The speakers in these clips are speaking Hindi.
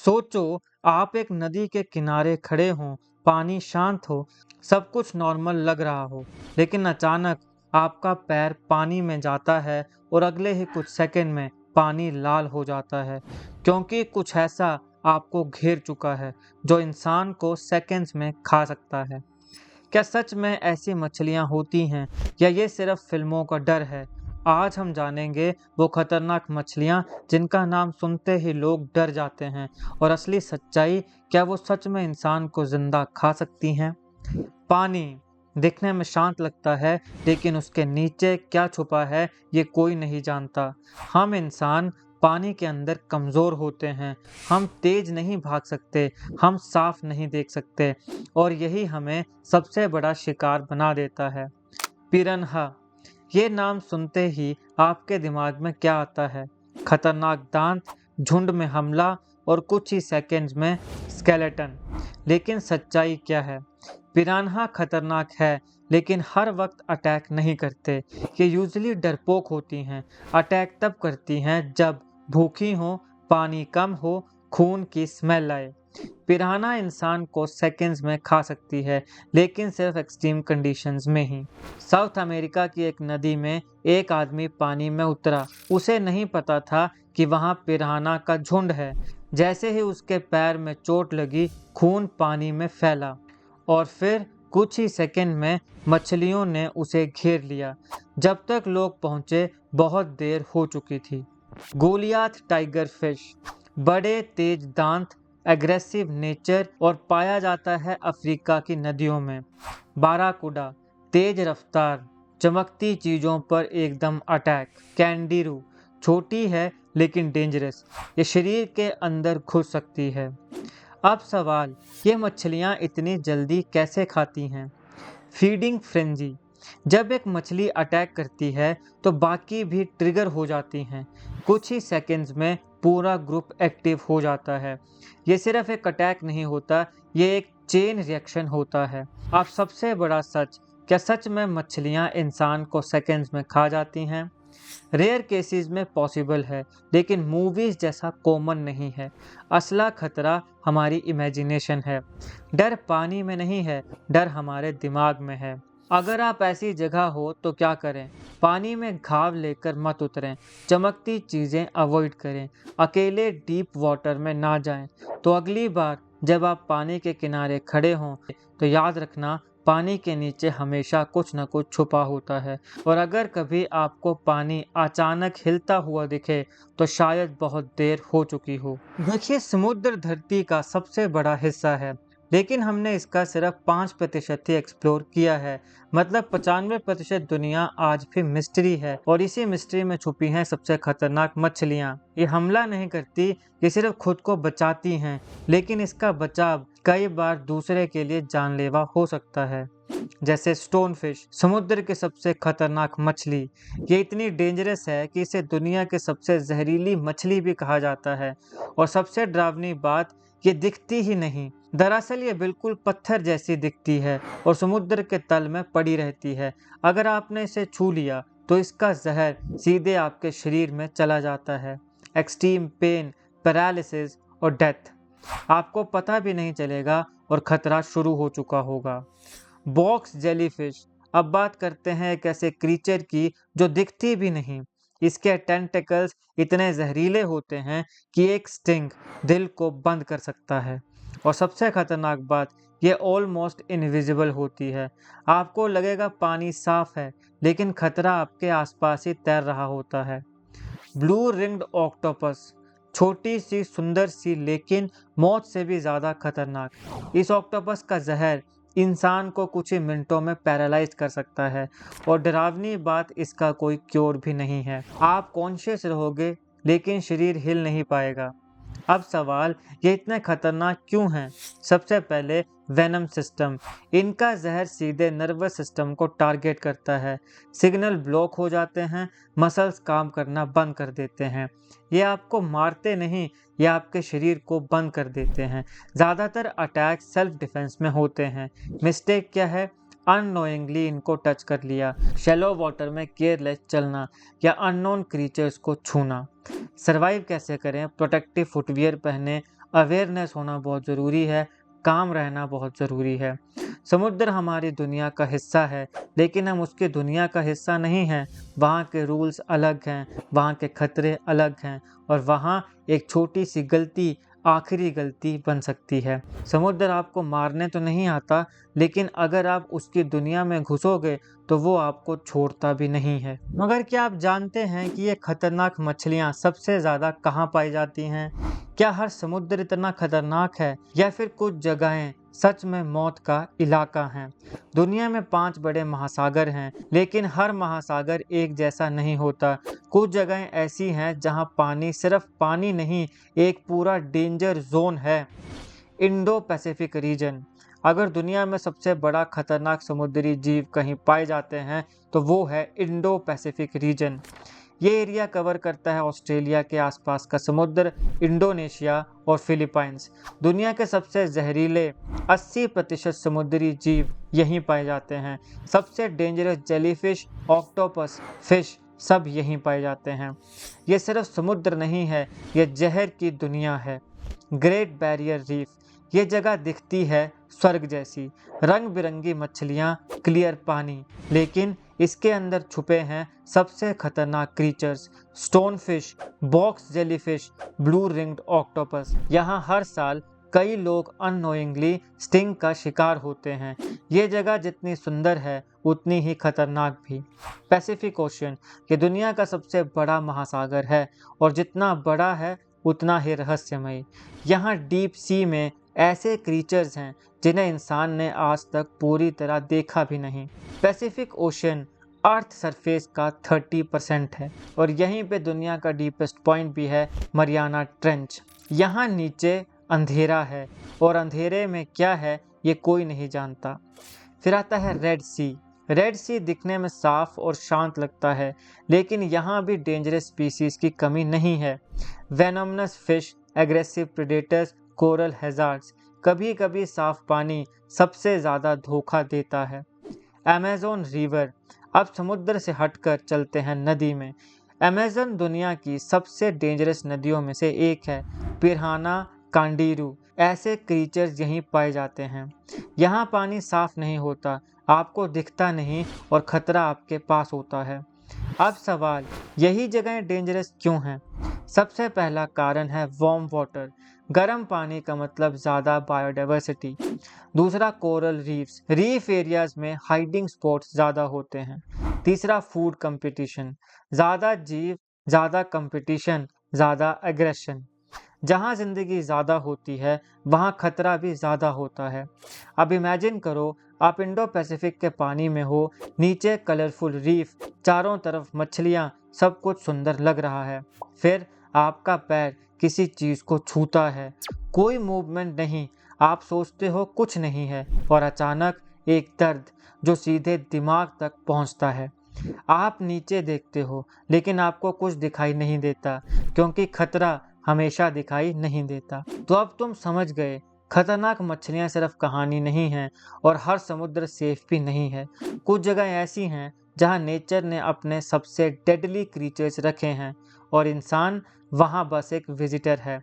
सोचो आप एक नदी के किनारे खड़े हों, पानी शांत हो, सब कुछ नॉर्मल लग रहा हो, लेकिन अचानक आपका पैर पानी में जाता है और अगले ही कुछ सेकंड में पानी लाल हो जाता है, क्योंकि कुछ ऐसा आपको घेर चुका है जो इंसान को सेकंड्स में खा सकता है। क्या सच में ऐसी मछलियां होती हैं या ये सिर्फ फिल्मों का डर है? आज हम जानेंगे वो खतरनाक मछलियां जिनका नाम सुनते ही लोग डर जाते हैं और असली सच्चाई, क्या वो सच में इंसान को जिंदा खा सकती हैं? पानी दिखने में शांत लगता है, लेकिन उसके नीचे क्या छुपा है ये कोई नहीं जानता। हम इंसान पानी के अंदर कमज़ोर होते हैं, हम तेज नहीं भाग सकते, हम साफ नहीं देख सकते और यही हमें सबसे बड़ा शिकार बना देता है। पिरन्हा, ये नाम सुनते ही आपके दिमाग में क्या आता है? खतरनाक दांत, झुंड में हमला और कुछ ही सेकंड्स में स्केलेटन। लेकिन सच्चाई क्या है? पिरान्हा खतरनाक है, लेकिन हर वक्त अटैक नहीं करते। ये यूजुअली डरपोक होती हैं। अटैक तब करती हैं जब भूखी हो, पानी कम हो, खून की स्मेल आए। पिरान्हा इंसान को सेकंड्स में खा सकती है, लेकिन सिर्फ एक्सट्रीम कंडीशंस में ही। साउथ अमेरिका की एक नदी में एक आदमी पानी में उतरा। उसे नहीं पता था कि वहाँ पिरान्हा का झुंड है। जैसे ही उसके पैर में चोट लगी, खून पानी में फैला और फिर कुछ ही सेकंड में मछलियों ने उसे घेर लिया। जब तक लोग पहुंचे, बहुत देर हो चुकी थी। गोलियाथ टाइगर फिश, बड़े तेज दांत, एग्रेसिव नेचर और पाया जाता है अफ्रीका की नदियों में। बाराकुडा, तेज रफ्तार, चमकती चीज़ों पर एकदम अटैक। कैंडीरू, छोटी है लेकिन डेंजरस, ये शरीर के अंदर घुस सकती है। अब सवाल, ये मछलियाँ इतनी जल्दी कैसे खाती हैं? फीडिंग फ्रेंजी, जब एक मछली अटैक करती है तो बाकी भी ट्रिगर हो जाती हैं। कुछ ही सेकंड्स में पूरा ग्रुप एक्टिव हो जाता है। ये सिर्फ एक अटैक नहीं होता, ये एक चेन रिएक्शन होता है। अब सबसे बड़ा सच, क्या सच में मछलियाँ इंसान को सेकंड्स में खा जाती हैं? रेयर केसेस में पॉसिबल है, लेकिन मूवीज जैसा कॉमन नहीं है। असला खतरा हमारी इमेजिनेशन है। डर पानी में नहीं है, डर हमारे दिमाग में है। अगर आप ऐसी जगह हो तो क्या करें? पानी में घाव लेकर मत उतरें, चमकती चीज़ें अवॉइड करें, अकेले डीप वाटर में ना जाएं। तो अगली बार जब आप पानी के किनारे खड़े हों तो याद रखना, पानी के नीचे हमेशा कुछ न कुछ छुपा होता है और अगर कभी आपको पानी अचानक हिलता हुआ दिखे तो शायद बहुत देर हो चुकी हो। देखिए, समुद्र धरती का सबसे बड़ा हिस्सा है, लेकिन हमने इसका सिर्फ 5% ही एक्सप्लोर किया है। मतलब 95% दुनिया आज भी मिस्ट्री है और इसी मिस्ट्री में छुपी हैं सबसे खतरनाक मछलियाँ। ये हमला नहीं करती, ये सिर्फ खुद को बचाती हैं, लेकिन इसका बचाव कई बार दूसरे के लिए जानलेवा हो सकता है। जैसे स्टोन फिश, समुद्र के सबसे खतरनाक मछली। ये इतनी डेंजरस है कि इसे दुनिया के सबसे जहरीली मछली भी कहा जाता है और सबसे डरावनी बात, ये दिखती ही नहीं। दरअसल ये बिल्कुल पत्थर जैसी दिखती है और समुद्र के तल में पड़ी रहती है। अगर आपने इसे छू लिया तो इसका जहर सीधे आपके शरीर में चला जाता है। एक्सट्रीम पेन, पैरालिसिस और डेथ, आपको पता भी नहीं चलेगा और खतरा शुरू हो चुका होगा। बॉक्स जेलीफिश, अब बात करते हैं एक ऐसे क्रीचर की जो दिखती भी नहीं। इसके टेंटिकल्स इतने जहरीले होते हैं कि एक स्टिंग दिल को बंद कर सकता है और सबसे खतरनाक बात, ये ऑलमोस्ट इनविजिबल होती है। आपको लगेगा पानी साफ है, लेकिन खतरा आपके आसपास ही तैर रहा होता है। ब्लू रिंग्ड ऑक्टोपस, छोटी सी सुंदर सी लेकिन मौत से भी ज़्यादा खतरनाक। इस ऑक्टोपस का जहर इंसान को कुछ ही मिनटों में पैरालाइज कर सकता है और डरावनी बात, इसका कोई क्योर भी नहीं है। आप कॉन्शियस रहोगे लेकिन शरीर हिल नहीं पाएगा। अब सवाल, ये इतने खतरनाक क्यों हैं? सबसे पहले वेनम सिस्टम, इनका जहर सीधे नर्वस सिस्टम को टारगेट करता है। सिग्नल ब्लॉक हो जाते हैं, मसल्स काम करना बंद कर देते हैं। ये आपको मारते नहीं, ये आपके शरीर को बंद कर देते हैं। ज़्यादातर अटैक सेल्फ डिफेंस में होते हैं। मिस्टेक क्या है? अननोइंगली इनको टच कर लिया, शैलो वाटर में केयरलेस चलना या अननोन क्रीचर्स को छूना। सरवाइव कैसे करें? प्रोटेक्टिव फुटवियर पहने, अवेयरनेस होना बहुत ज़रूरी है, काम रहना बहुत ज़रूरी है। समुद्र हमारी दुनिया का हिस्सा है, लेकिन हम उसकी दुनिया का हिस्सा नहीं हैं। वहाँ के रूल्स अलग हैं, वहाँ के खतरे अलग हैं और वहाँ एक छोटी सी गलती आखिरी गलती बन सकती है। समुद्र आपको मारने तो नहीं आता, लेकिन अगर आप उसकी दुनिया में घुसोगे तो वो आपको छोड़ता भी नहीं है। मगर क्या आप जानते हैं कि ये खतरनाक मछलियाँ सबसे ज़्यादा कहाँ पाई जाती हैं? क्या हर समुद्र इतना खतरनाक है या फिर कुछ जगहें सच में मौत का इलाका हैं? दुनिया में 5 बड़े महासागर हैं, लेकिन हर महासागर एक जैसा नहीं होता। कुछ जगहें ऐसी हैं जहां पानी सिर्फ पानी नहीं, एक पूरा डेंजर जोन है। Indo Pacific region. अगर दुनिया में सबसे बड़ा खतरनाक समुद्री जीव कहीं पाए जाते हैं तो वो है इंडो पैसिफिक रीजन। ये एरिया कवर करता है ऑस्ट्रेलिया के आसपास का समुद्र, इंडोनेशिया और फिलीपाइंस। दुनिया के सबसे जहरीले 80% समुद्री जीव यहीं पाए जाते हैं। सबसे डेंजरस जेलीफिश, ऑक्टोपस, फिश सब यहीं पाए जाते हैं। ये सिर्फ समुद्र नहीं है, ये जहर की दुनिया है। Great barrier reef. ये जगह दिखती है स्वर्ग जैसी, रंग बिरंगी मछलियाँ, क्लियर पानी, लेकिन इसके अंदर छुपे हैं सबसे खतरनाक creatures, stonefish, box jellyfish, blue ringed octopus. यहाँ हर साल कई लोग अननोइंगली स्टिंग का शिकार होते हैं। ये जगह जितनी सुंदर है उतनी ही खतरनाक भी। Pacific ocean. ये दुनिया का सबसे बड़ा महासागर है और जितना बड़ा है उतना ही रहस्यमयी। यहाँ डीप सी में ऐसे क्रीचर्स हैं जिन्हें इंसान ने आज तक पूरी तरह देखा भी नहीं। पैसिफिक ओशियन अर्थ सरफेस का 30% है और यहीं पे दुनिया का डीपेस्ट पॉइंट भी है, मरियाना ट्रेंच। यहाँ नीचे अंधेरा है और अंधेरे में क्या है ये कोई नहीं जानता। फिर आता है रेड सी। रेड सी दिखने में साफ और शांत लगता है, लेकिन यहाँ भी डेंजरस स्पीसीज की कमी नहीं है। Venomous fish, aggressive predators, coral hazards. कभी कभी साफ पानी सबसे ज़्यादा धोखा देता है। Amazon river. अब समुद्र से हटकर चलते हैं नदी में। अमेज़न दुनिया की सबसे डेंजरस नदियों में से एक है। पिरान्हा, कांडीरू ऐसे क्रीचर्स यहीं पाए जाते हैं। यहाँ पानी साफ नहीं होता, आपको दिखता नहीं और खतरा आपके पास होता है। अब सवाल, यही जगहें डेंजरस क्यों हैं? सबसे पहला कारण है वार्म वाटर। गर्म पानी का मतलब ज़्यादा बायोडाइवर्सिटी। दूसरा, कोरल रीफ्स। रीफ एरियाज में हाइडिंग स्पॉट्स ज़्यादा होते हैं। तीसरा, फूड कंपटीशन। ज़्यादा जीव, ज़्यादा कंपटीशन, ज़्यादा एग्रेशन। जहाँ ज़िंदगी ज़्यादा होती है वहाँ खतरा भी ज़्यादा होता है। अब इमेजिन करो, आप इंडो पैसिफिक के पानी में हो, नीचे कलरफुल रीफ, चारों तरफ मछलियाँ, सब कुछ सुंदर लग रहा है। फिर आपका पैर किसी चीज़ को छूता है, कोई मूवमेंट नहीं, आप सोचते हो कुछ नहीं है और अचानक एक दर्द जो सीधे दिमाग तक पहुंचता है। आप नीचे देखते हो लेकिन आपको कुछ दिखाई नहीं देता, क्योंकि खतरा हमेशा दिखाई नहीं देता। तो अब तुम समझ गए, खतरनाक मछलियाँ सिर्फ कहानी नहीं हैं और हर समुद्र सेफ भी नहीं है। कुछ जगह ऐसी हैं जहाँ नेचर ने अपने सबसे डेडली क्रीचर्स रखे हैं और इंसान वहाँ बस एक विजिटर है।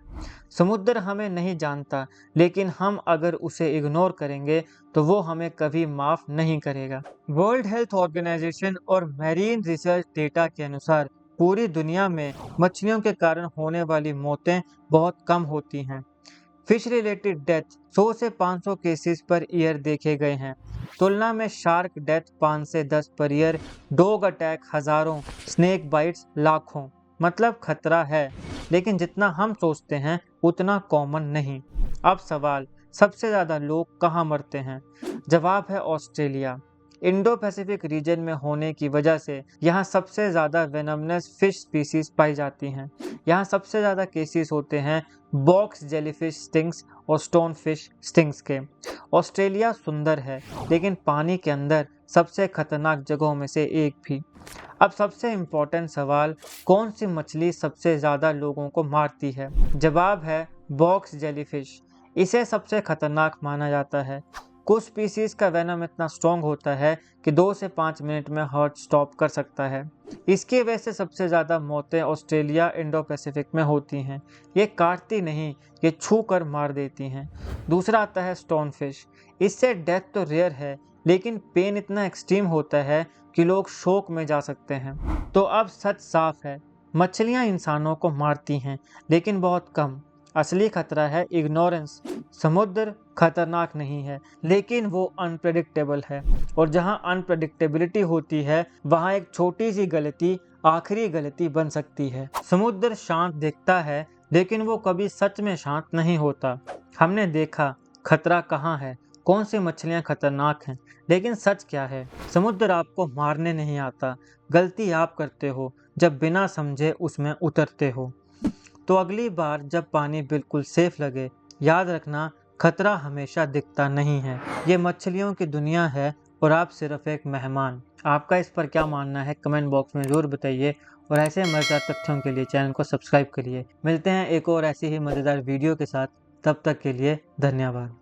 समुद्र हमें नहीं जानता, लेकिन हम अगर उसे इग्नोर करेंगे तो वो हमें कभी माफ़ नहीं करेगा। वर्ल्ड हेल्थ ऑर्गेनाइजेशन और मैरीन रिसर्च डेटा के अनुसार पूरी दुनिया में मछलियों के कारण होने वाली मौतें बहुत कम होती हैं। फिश रिलेटेड डेथ 100 से 500 केसेस पर ईयर देखे गए हैं, तुलना में शार्क डेथ 5 से 10 पर ईयर, डॉग अटैक हज़ारों, स्नेक बाइट्स लाखों। मतलब खतरा है, लेकिन जितना हम सोचते हैं उतना कॉमन नहीं। अब सवाल, सबसे ज़्यादा लोग कहाँ मरते हैं? जवाब है ऑस्ट्रेलिया। इंडो पैसिफिक रीजन में होने की वजह से यहाँ सबसे ज़्यादा वेनमनस फिश स्पीसीज पाई जाती हैं। यहाँ सबसे ज़्यादा केसेस होते हैं बॉक्स जेलीफिश स्टिंग्स और स्टोन फिश स्टिंग्स के। ऑस्ट्रेलिया सुंदर है, लेकिन पानी के अंदर सबसे खतरनाक जगहों में से एक भी। अब सबसे इम्पोर्टेंट सवाल, कौन सी मछली सबसे ज़्यादा लोगों को मारती है? जवाब है बॉक्स जेलीफिश। इसे सबसे खतरनाक माना जाता है। कुछ स्पीसीज का वेनम इतना स्ट्रॉन्ग होता है कि 2 से 5 मिनट में हार्ट स्टॉप कर सकता है। इसकी वजह से सबसे ज़्यादा मौतें ऑस्ट्रेलिया इंडो पैसिफिक में होती हैं। ये काटती नहीं, ये छू कर मार देती हैं। दूसरा आता है स्टोन फिश। इससे डेथ तो रेयर है, लेकिन पेन इतना एक्सट्रीम होता है कि लोग शोक में जा सकते हैं। तो अब सच साफ है, मछलियाँ इंसानों को मारती हैं, लेकिन बहुत कम। असली खतरा है इग्नोरेंस। समुद्र खतरनाक नहीं है, लेकिन वो अनप्रेडिक्टेबल है, और जहाँ अनप्रेडिक्टेबिलिटी होती है वहाँ एक छोटी सी गलती आखिरी गलती बन सकती है। समुद्र शांत दिखता है, लेकिन वो कभी सच में शांत नहीं होता। हमने देखा खतरा कहाँ है, कौन सी मछलियाँ खतरनाक हैं, लेकिन सच क्या है? समुद्र आपको मारने नहीं आता। गलती आप करते हो जब बिना समझे उसमें उतरते हो। तो अगली बार जब पानी बिल्कुल सेफ लगे, याद रखना खतरा हमेशा दिखता नहीं है। ये मछलियों की दुनिया है और आप सिर्फ एक मेहमान। आपका इस पर क्या मानना है कमेंट बॉक्स में ज़रूर बताइए, और ऐसे मज़ेदार तथ्यों के लिए चैनल को सब्सक्राइब करिए। मिलते हैं एक और ऐसी ही मज़ेदार वीडियो के साथ, तब तक के लिए धन्यवाद।